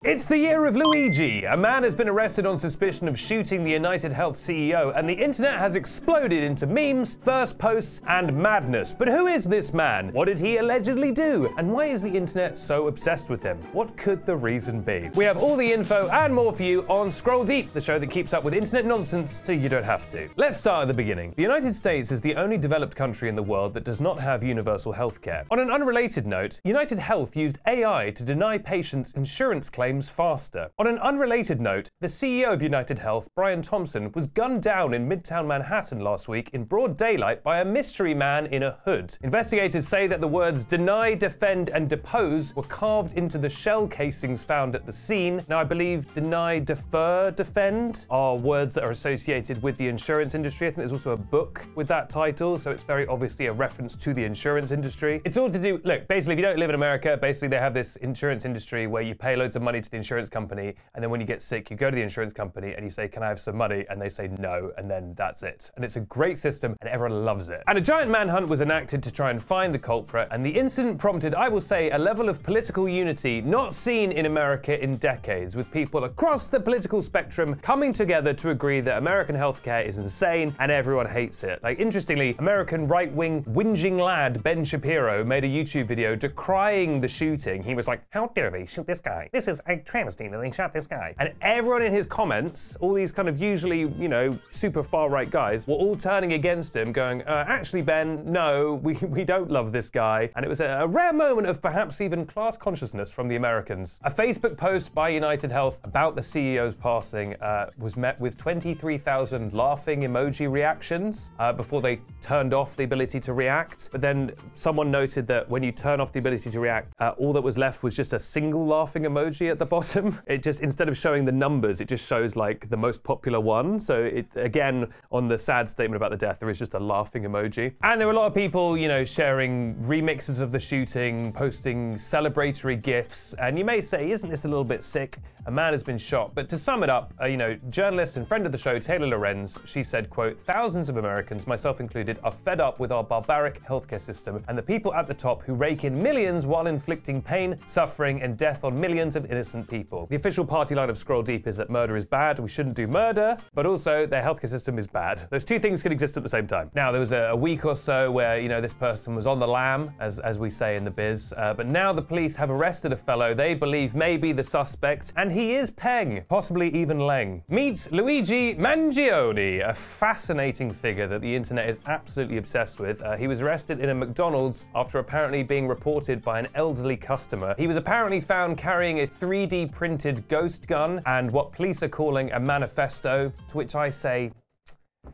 It's the year of Luigi. A man has been arrested on suspicion of shooting the United Health CEO, and the internet has exploded into memes, thirst posts, and madness. But who is this man? What did he allegedly do? And why is the internet so obsessed with him? What could the reason be? We have all the info and more for you on Scroll Deep, the show that keeps up with internet nonsense so you don't have to. Let's start at the beginning. The United States is the only developed country in the world that does not have universal healthcare. On an unrelated note, United Health used AI to deny patients insurance claims faster. On an unrelated note, the CEO of United Health, Brian Thompson, was gunned down in Midtown Manhattan last week in broad daylight by a mystery man in a hood. Investigators say that the words deny, defend, and depose were carved into the shell casings found at the scene. Now, I believe deny, defer, defend are words that are associated with the insurance industry. I think there's also a book with that title, so it's very obviously a reference to the insurance industry. It's all to do, look, basically, if you don't live in America, basically they have this insurance industry where you pay loads of money to the insurance company, and then when you get sick, you go to the insurance company and you say, can I have some money? And they say no, and then that's it. And it's a great system, and everyone loves it. And a giant manhunt was enacted to try and find the culprit, and the incident prompted, I will say, a level of political unity not seen in America in decades, with people across the political spectrum coming together to agree that American healthcare is insane and everyone hates it. Like, interestingly, American right-wing whinging lad Ben Shapiro made a YouTube video decrying the shooting. He was like, how dare they shoot this guy? This is a travesty that they shot this guy. And everyone in his comments, all these kind of usually, you know, super far-right guys, were all turning against him, going, actually, Ben, no, we don't love this guy. And it was a rare moment of perhaps even class consciousness from the Americans. A Facebook post by United Health about the CEO's passing was met with 23,000 laughing emoji reactions before they turned off the ability to react. But then someone noted that when you turn off the ability to react, all that was left was just a single laughing emoji at the bottom. It just, instead of showing the numbers, it just shows like the most popular one. So it, again, on the sad statement about the death, there is just a laughing emoji. And there were a lot of people, you know, sharing remixes of the shooting, posting celebratory GIFs. And you may say, isn't this a little bit sick? A man has been shot. But to sum it up, you know, journalist and friend of the show, Taylor Lorenz, she said, quote, thousands of Americans, myself included, are fed up with our barbaric healthcare system and the people at the top who rake in millions while inflicting pain, suffering, and death on millions of innocent people. The official party line of Scroll Deep is that murder is bad, we shouldn't do murder, but also their healthcare system is bad. Those two things can exist at the same time. Now, there was a week or so where, you know, this person was on the lam, as we say in the biz, but now the police have arrested a fellow they believe may be the suspect, and he is Peng, possibly even Leng. Meet Luigi Mangione, a fascinating figure that the internet is absolutely obsessed with. He was arrested in a McDonald's after apparently being reported by an elderly customer. He was apparently found carrying a 3D printed ghost gun and what police are calling a manifesto, to which I say,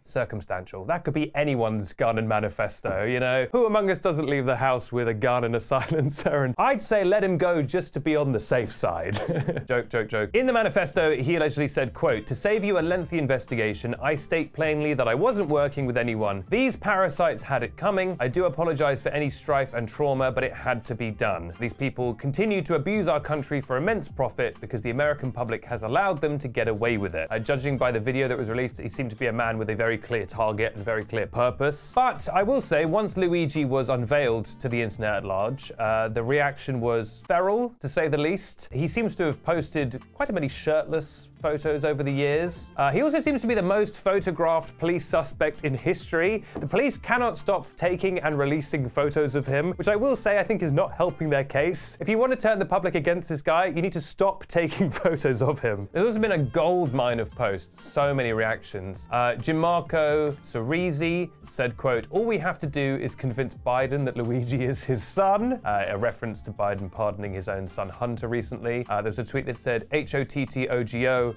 circumstantial. That could be anyone's gun and manifesto, you know? Who among us doesn't leave the house with a gun and a silencer? And I'd say let him go just to be on the safe side. Joke, joke, joke. In the manifesto, he allegedly said, quote, to save you a lengthy investigation, I state plainly that I wasn't working with anyone. These parasites had it coming. I do apologize for any strife and trauma, but it had to be done. These people continue to abuse our country for immense profit because the American public has allowed them to get away with it. Judging by the video that was released, he seemed to be a man with a very clear target and very clear purpose. But I will say, once Luigi was unveiled to the internet at large, the reaction was feral, to say the least. He seems to have posted quite a many shirtless photos over the years. He also seems to be the most photographed police suspect in history. The police cannot stop taking and releasing photos of him, which I will say I think is not helping their case. If you want to turn the public against this guy, you need to stop taking photos of him. There's also been a gold mine of posts, so many reactions. Gianmarco Cerisi said, quote, all we have to do is convince Biden that Luigi is his son, a reference to Biden pardoning his own son Hunter recently. There was a tweet that said, HOTTOGO,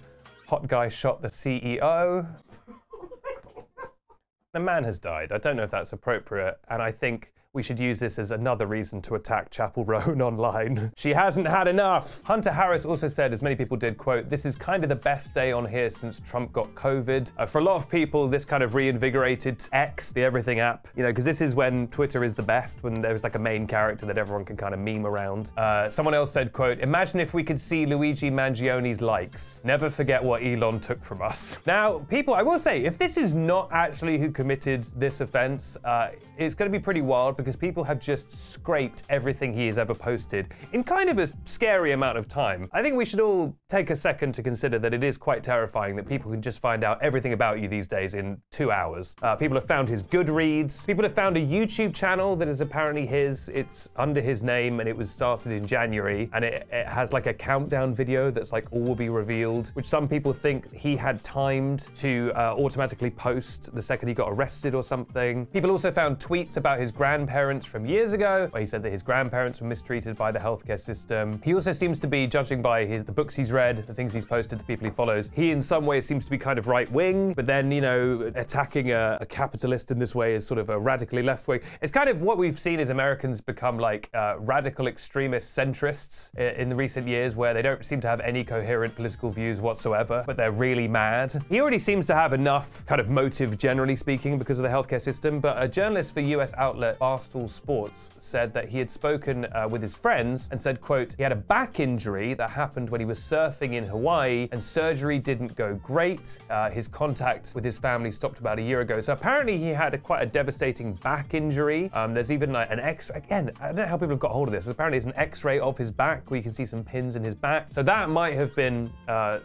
hot guy shot the CEO. The man has died. I don't know if that's appropriate, and I think we should use this as another reason to attack Chapel Roan online. She hasn't had enough. Hunter Harris also said, as many people did, quote, this is kind of the best day on here since Trump got COVID. For a lot of people, this kind of reinvigorated X, the everything app, you know, because this is when Twitter is the best, when there's like a main character that everyone can kind of meme around. Someone else said, quote, imagine if we could see Luigi Mangione's likes. Never forget what Elon took from us. Now, people, I will say, if this is not actually who committed this offense, it's going to be pretty wild, because people have just scraped everything he has ever posted in kind of a scary amount of time. I think we should all take a second to consider that it is quite terrifying that people can just find out everything about you these days in 2 hours. People have found his Goodreads. People have found a YouTube channel that is apparently his. It's under his name and it was started in January, and it has like a countdown video that's like all will be revealed, which some people think he had timed to automatically post the second he got arrested or something. People also found tweets about his grandparents from years ago, where he said that his grandparents were mistreated by the healthcare system. He also seems to be, judging by the books he's read, the things he's posted, the people he follows, he in some ways seems to be kind of right-wing, but then, you know, attacking a capitalist in this way is sort of a radically left-wing. It's kind of what we've seen as Americans become like radical extremist centrists in the recent years, where they don't seem to have any coherent political views whatsoever, but they're really mad. He already seems to have enough kind of motive, generally speaking, because of the healthcare system, but a journalist for US outlet Barstool Sports said that he had spoken with his friends and said, quote, he had a back injury that happened when he was surfing in Hawaii and surgery didn't go great. His contact with his family stopped about a year ago. So apparently he had quite a devastating back injury. There's even like an X-ray. Again, I don't know how people have got hold of this. Apparently it's an X-ray of his back where you can see some pins in his back. So that might have been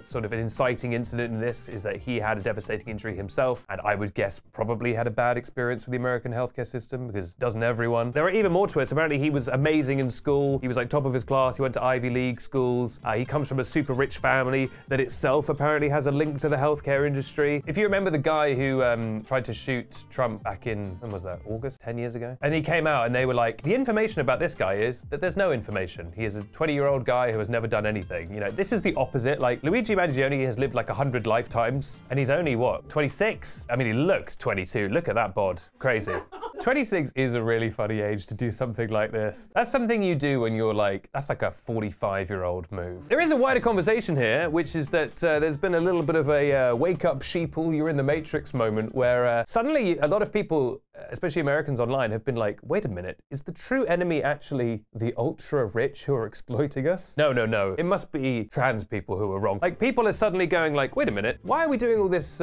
sort of an inciting incident in this, is that he had a devastating injury himself, and I would guess probably had a bad experience with the American healthcare system, because doesn't everyone? There are even more twists. Apparently he was amazing in school. He was like top of his class. He went to Ivy League schools. He comes from a super rich family that itself apparently has a link to the healthcare industry. If you remember the guy who tried to shoot Trump back in, when was that, August, 10 years ago? And he came out and they were like, the information about this guy is that there's no information. He is a 20-year-old guy who has never done anything. You know, this is the opposite. Like, Luigi Mangione has lived like 100 lifetimes, and he's only, what, 26? I mean, he looks 22. Look at that bod. Crazy. 26 is a really funny age to do something like this. That's something you do when you're like, that's like a 45-year-old move. There is a wider conversation here, which is that there's been a little bit of a wake up sheeple, you're in the Matrix moment, where suddenly a lot of people, especially Americans online, have been like, wait a minute, is the true enemy actually the ultra rich who are exploiting us? No, no, no. It must be trans people who are wrong. Like, people are suddenly going like, wait a minute, why are we doing all this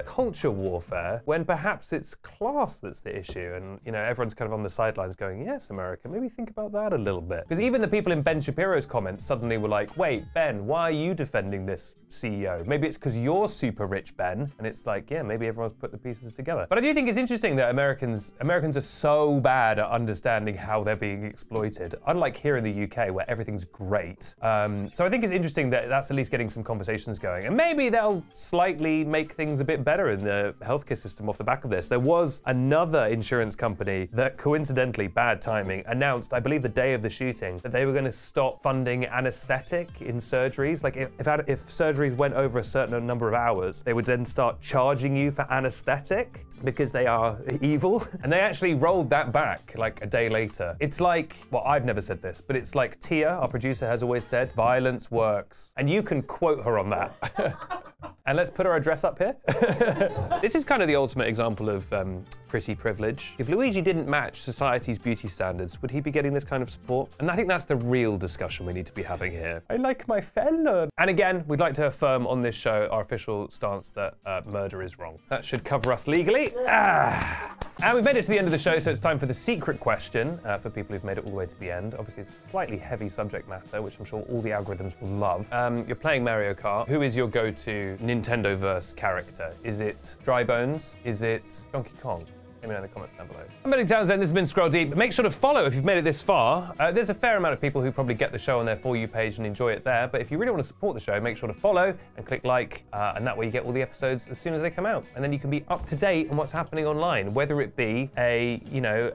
culture warfare when perhaps it's class that's the issue? And, you know, everyone's kind of on the sidelines going, yes, America, maybe think about that a little bit. Because even the people in Ben Shapiro's comments suddenly were like, wait, Ben, why are you defending this CEO? Maybe it's because you're super rich, Ben. And it's like, yeah, maybe everyone's put the pieces together. But I do think it's interesting that Americans are so bad at understanding how they're being exploited, unlike here in the UK where everything's great. So I think it's interesting that that's at least getting some conversations going. And maybe they'll slightly make things a bit better in the healthcare system off the back of this. There was another insurance company that, coincidentally, bad timing, announced, I believe the day of the shooting, that they were going to stop funding anesthetic in surgeries. Like if surgeries went over a certain number of hours, they would then start charging you for anesthetic because they are evil. And they actually rolled that back like a day later. It's like, well, I've never said this, but it's like Tia, our producer, has always said, violence works. And you can quote her on that. And let's put our address up here. This is kind of the ultimate example of pretty privilege. If Luigi didn't match society's beauty standards, would he be getting this kind of support? And I think that's the real discussion we need to be having here. I like my fella. And again, we'd like to affirm on this show our official stance that murder is wrong. That should cover us legally. And we've made it to the end of the show, so it's time for the secret question for people who've made it all the way to the end. Obviously, it's a slightly heavy subject matter, which I'm sure all the algorithms will love. You're playing Mario Kart. Who is your go-to Nintendo-verse character? Is it Dry Bones? Is it Donkey Kong? Let me know in the comments down below. I'm Benny Townsend, this has been Scroll Deep. Make sure to follow if you've made it this far. There's a fair amount of people who probably get the show on their For You page and enjoy it there, but if you really want to support the show, make sure to follow and click like, and that way you get all the episodes as soon as they come out. And then you can be up to date on what's happening online, whether it be a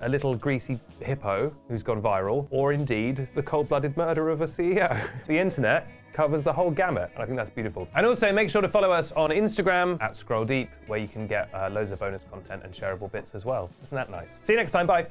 little greasy hippo who's gone viral, or indeed the cold-blooded murder of a CEO. The internet covers the whole gamut, and I think that's beautiful. And also make sure to follow us on Instagram at Scroll Deep, where you can get loads of bonus content and shareable bits as well. Isn't that nice? See you next time, bye.